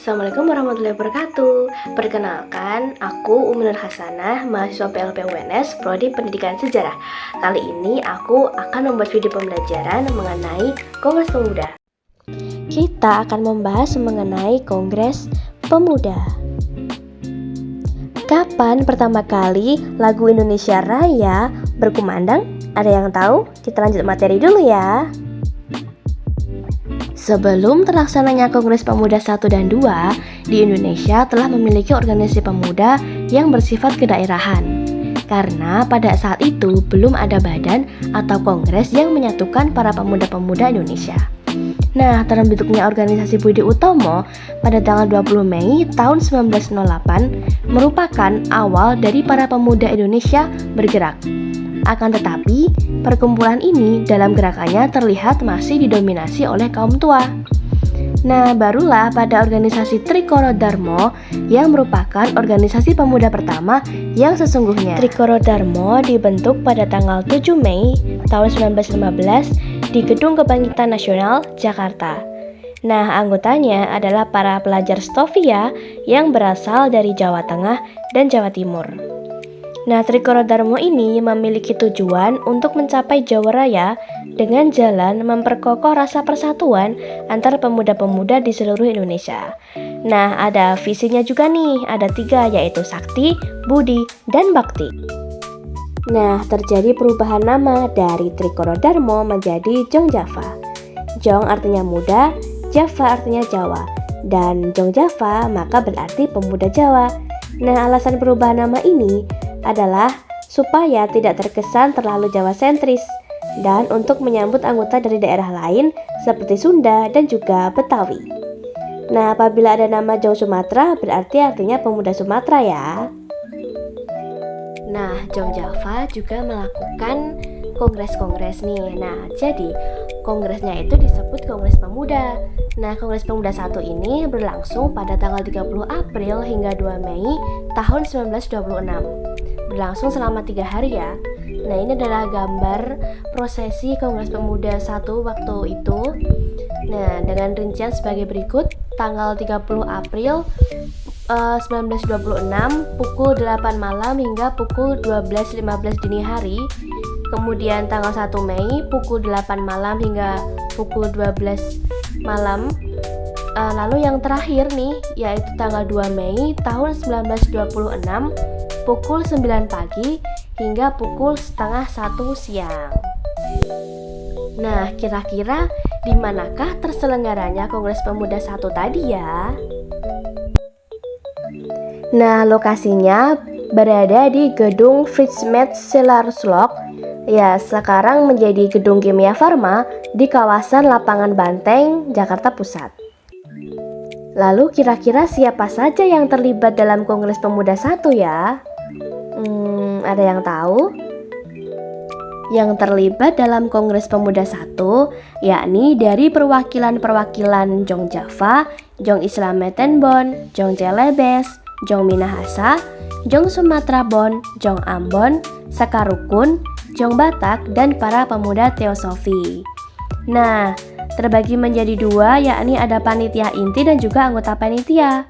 Assalamualaikum warahmatullahi wabarakatuh. Perkenalkan, aku Umi Nur Hasanah, mahasiswa PLP UNS, Prodi Pendidikan Sejarah. Kali ini aku akan membuat video pembelajaran mengenai Kongres Pemuda. Kita akan membahas mengenai Kongres Pemuda. Kapan pertama kali lagu Indonesia Raya berkumandang? Ada yang tahu? Kita lanjut materi dulu ya. Sebelum terlaksananya Kongres Pemuda 1 dan 2, di Indonesia telah memiliki organisasi pemuda yang bersifat kedaerahan. Karena pada saat itu belum ada badan atau kongres yang menyatukan para pemuda-pemuda Indonesia. Nah, terbentuknya organisasi Budi Utomo pada tanggal 20 Mei tahun 1908 merupakan awal dari para pemuda Indonesia bergerak. Akan tetapi, perkumpulan ini dalam gerakannya terlihat masih didominasi oleh kaum tua. Nah, barulah pada organisasi Trikoro Darmo yang merupakan organisasi pemuda pertama yang sesungguhnya. Trikoro Darmo dibentuk pada tanggal 7 Mei tahun 1915 di Gedung Kebangkitan Nasional, Jakarta. Nah, anggotanya adalah para pelajar Stovia yang berasal dari Jawa Tengah dan Jawa Timur. Nah, Trikoro Darmo ini memiliki tujuan untuk mencapai Jawa Raya dengan jalan memperkokoh rasa persatuan antar pemuda-pemuda di seluruh Indonesia. Nah, ada visinya juga nih, ada 3 yaitu Sakti, Budi, dan Bakti. Nah, terjadi perubahan nama dari Trikoro Darmo menjadi Jong Java. Jong artinya muda, Java artinya Jawa, dan Jong Java maka berarti pemuda Jawa. Nah, alasan perubahan nama ini adalah supaya tidak terkesan terlalu Jawa sentris dan untuk menyambut anggota dari daerah lain seperti Sunda dan juga Betawi. Nah, apabila ada nama Jong Sumatera berarti artinya pemuda Sumatera ya. Nah, Jong Java juga melakukan kongres-kongres nih. Nah, jadi kongresnya itu disebut Kongres Pemuda. Nah, Kongres Pemuda 1 ini berlangsung pada tanggal 30 April hingga 2 Mei tahun 1926. Berlangsung selama 3 hari ya. Nah, ini adalah gambar prosesi Kongres Pemuda 1 waktu itu. Nah, dengan rincian sebagai berikut. Tanggal 30 April 1926 pukul 8 malam hingga pukul 12.15 dini hari. Kemudian tanggal 1 Mei pukul 8 malam hingga pukul 12 malam. Lalu yang terakhir nih yaitu tanggal 2 Mei tahun 1926 pukul 9 pagi hingga pukul setengah 1 siang. Nah, kira-kira di manakah terselenggaranya Kongres Pemuda 1 tadi ya? Nah, lokasinya berada di Gedung Fritzmet Selarslok. Ya, sekarang menjadi Gedung Kimia Farma di kawasan Lapangan Banteng, Jakarta Pusat. Lalu kira-kira siapa saja yang terlibat dalam Kongres Pemuda 1 ya? Ada yang tahu? Yang terlibat dalam Kongres Pemuda 1 yakni dari perwakilan-perwakilan Jong Java, Jong Islametenbon, Jong Celebes, Jong Minahasa, Jong Sumatera Bon, Jong Ambon, Sakarukun, Jong Batak, dan para pemuda Teosofi. Nah, terbagi menjadi 2 yakni ada panitia inti dan juga anggota panitia.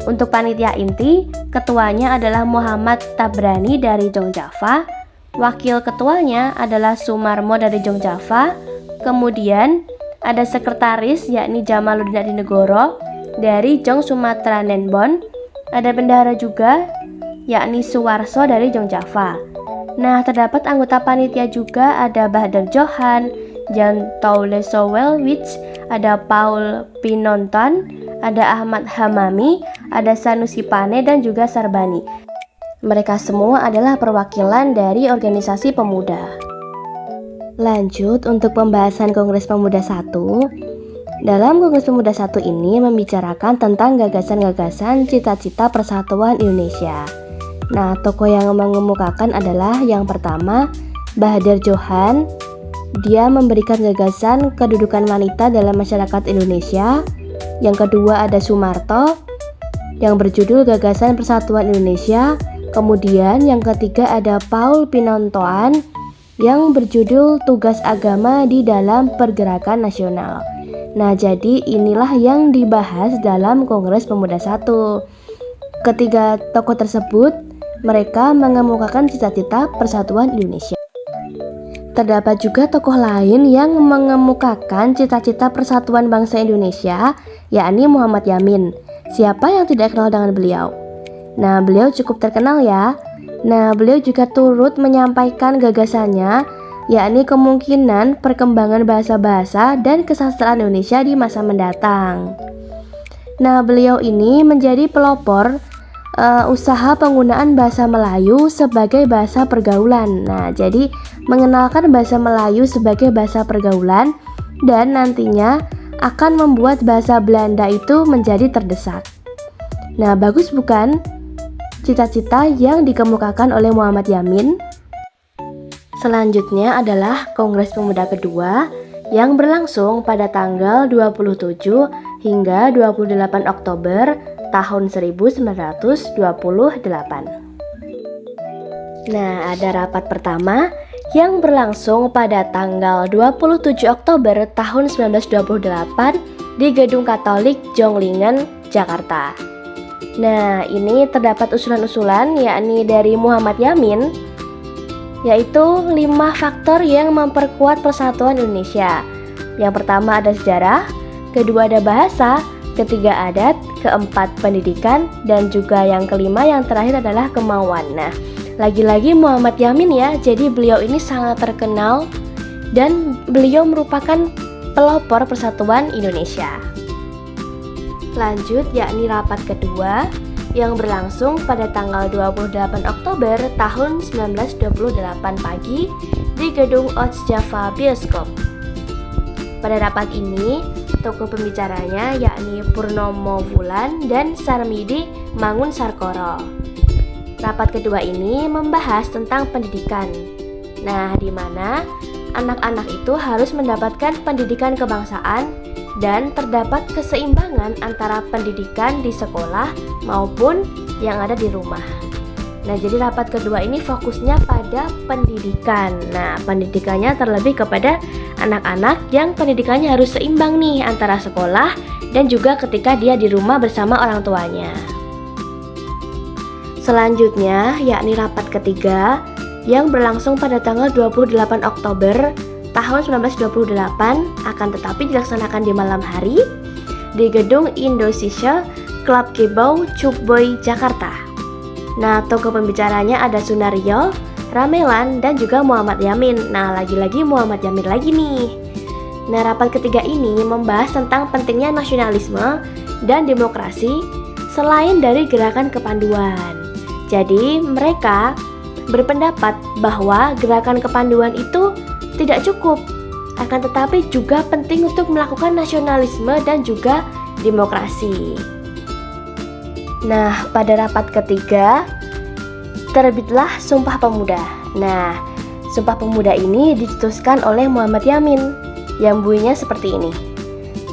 Untuk panitia inti, ketuanya adalah Muhammad Tabrani dari Jong Java, wakil ketuanya adalah Sumarmo dari Jong Java, kemudian ada sekretaris yakni Jamaluddin Adinegoro dari Jong Sumatera Nenbon, ada bendahara juga yakni Suwarso dari Jong Java. Nah, terdapat anggota panitia juga ada Bahadur Johan, Jan Toule Sowelwich, ada Paul Pinonton, ada Ahmad Hamami, ada Sanusi Pane dan juga Sarbani. Mereka semua adalah perwakilan dari organisasi pemuda. Lanjut untuk pembahasan Kongres Pemuda 1. Dalam Kongres Pemuda 1 ini membicarakan tentang gagasan-gagasan cita-cita persatuan Indonesia. Nah, tokoh yang mengemukakan adalah yang pertama Bahadur Johan. Dia memberikan gagasan kedudukan wanita dalam masyarakat Indonesia. Yang kedua ada Sumarto yang berjudul Gagasan Persatuan Indonesia. Kemudian yang ketiga ada Paul Pinontoan yang berjudul Tugas Agama di dalam Pergerakan Nasional. Nah, jadi inilah yang dibahas dalam Kongres Pemuda 1. Ketiga tokoh tersebut, mereka mengemukakan cita-cita persatuan Indonesia. Terdapat juga tokoh lain yang mengemukakan cita-cita persatuan bangsa Indonesia, yakni Muhammad Yamin. Siapa yang tidak kenal dengan beliau? Nah, beliau cukup terkenal ya. Nah, beliau juga turut menyampaikan gagasannya, yakni kemungkinan perkembangan bahasa-bahasa dan kesastraan Indonesia di masa mendatang. Nah, beliau ini menjadi pelopor usaha penggunaan bahasa Melayu sebagai bahasa pergaulan. Nah, jadi mengenalkan bahasa Melayu sebagai bahasa pergaulan dan nantinya akan membuat bahasa Belanda itu menjadi terdesak. Nah, bagus bukan cita-cita yang dikemukakan oleh Muhammad Yamin? Selanjutnya adalah Kongres Pemuda kedua yang berlangsung pada tanggal 27 hingga 28 Oktober tahun 1928. Nah, ada rapat pertama yang berlangsung pada tanggal 27 Oktober tahun 1928 di Gedung Katolik Jonglingen, Jakarta. Nah, ini terdapat usulan-usulan yakni dari Muhammad Yamin, yaitu 5 faktor yang memperkuat persatuan Indonesia. Yang pertama ada sejarah, kedua ada bahasa, ketiga adat, keempat pendidikan, dan juga yang kelima yang terakhir adalah kemauan. Nah, lagi-lagi Muhammad Yamin ya, jadi beliau ini sangat terkenal dan beliau merupakan pelopor persatuan Indonesia. Lanjut yakni rapat kedua yang berlangsung pada tanggal 28 Oktober tahun 1928 pagi di Gedung Java Bioskop. Pada rapat ini, tokoh pembicaranya yakni Purnomo Wulan dan Sarmidi Mangun Sarkoro. Rapat kedua ini membahas tentang pendidikan. Nah, di mana anak-anak itu harus mendapatkan pendidikan kebangsaan dan terdapat keseimbangan antara pendidikan di sekolah maupun yang ada di rumah. Nah, jadi rapat kedua ini fokusnya pada pendidikan. Nah, pendidikannya terlebih kepada anak-anak yang pendidikannya harus seimbang nih antara sekolah dan juga ketika dia di rumah bersama orang tuanya. Selanjutnya, yakni rapat ketiga yang berlangsung pada tanggal 28 Oktober tahun 1928 akan tetapi dilaksanakan di malam hari di Gedung Indosiar Club Kebau Cukboy, Jakarta. Nah, tokoh pembicaranya ada Sunario, Ramelan, dan juga Muhammad Yamin. Nah, lagi-lagi Muhammad Yamin lagi nih. Nah, rapat ketiga ini membahas tentang pentingnya nasionalisme dan demokrasi selain dari gerakan kepanduan. Jadi, mereka berpendapat bahwa gerakan kepanduan itu tidak cukup, akan tetapi juga penting untuk melakukan nasionalisme dan juga demokrasi. Nah, pada rapat ketiga terbitlah Sumpah Pemuda. Nah, Sumpah Pemuda ini dicetuskan oleh Muhammad Yamin yang bunyinya seperti ini.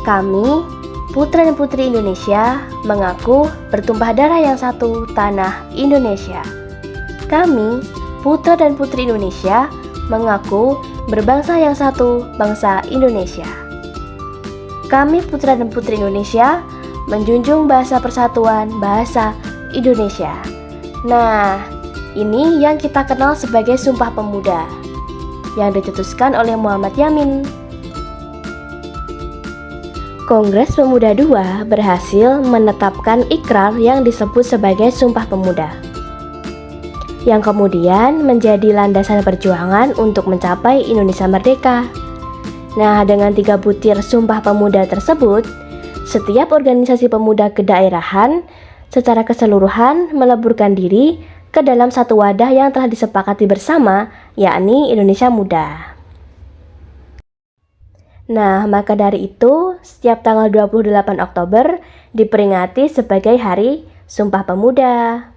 Kami, putra dan putri Indonesia, mengaku bertumpah darah yang satu, tanah Indonesia. Kami, putra dan putri Indonesia, mengaku berbangsa yang satu, bangsa Indonesia. Kami putra dan putri Indonesia menjunjung bahasa persatuan, bahasa Indonesia. Nah, ini yang kita kenal sebagai Sumpah Pemuda yang dicetuskan oleh Muhammad Yamin. Kongres Pemuda II berhasil menetapkan ikrar yang disebut sebagai Sumpah Pemuda, yang kemudian menjadi landasan perjuangan untuk mencapai Indonesia merdeka. Nah, dengan 3 butir Sumpah Pemuda tersebut, setiap organisasi pemuda kedaerahan secara keseluruhan meleburkan diri ke dalam satu wadah yang telah disepakati bersama, yakni Indonesia Muda. Nah, maka dari itu, setiap tanggal 28 Oktober diperingati sebagai Hari Sumpah Pemuda.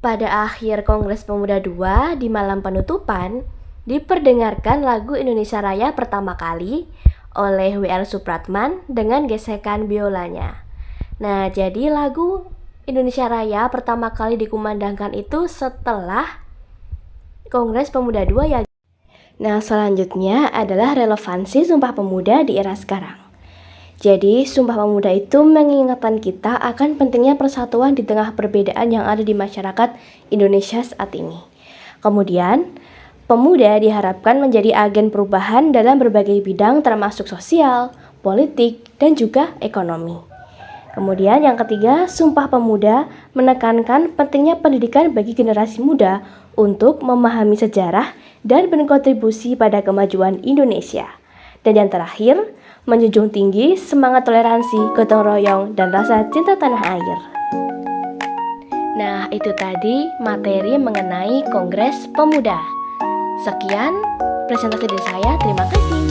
Pada akhir Kongres Pemuda II di malam penutupan, diperdengarkan lagu Indonesia Raya pertama kali oleh W.R. Supratman dengan gesekan biolanya. Nah, jadi lagu Indonesia Raya pertama kali dikumandangkan itu setelah Kongres Pemuda II ya. Nah, selanjutnya adalah relevansi Sumpah Pemuda di era sekarang. Jadi, Sumpah Pemuda itu mengingatkan kita akan pentingnya persatuan di tengah perbedaan yang ada di masyarakat Indonesia saat ini. Kemudian, pemuda diharapkan menjadi agen perubahan dalam berbagai bidang termasuk sosial, politik, dan juga ekonomi. Kemudian yang ketiga, Sumpah Pemuda menekankan pentingnya pendidikan bagi generasi muda untuk memahami sejarah dan berkontribusi pada kemajuan Indonesia. Dan yang terakhir, menjunjung tinggi semangat toleransi, gotong royong, dan rasa cinta tanah air. Nah, itu tadi materi mengenai Kongres Pemuda. Sekian presentasi dari saya, terima kasih.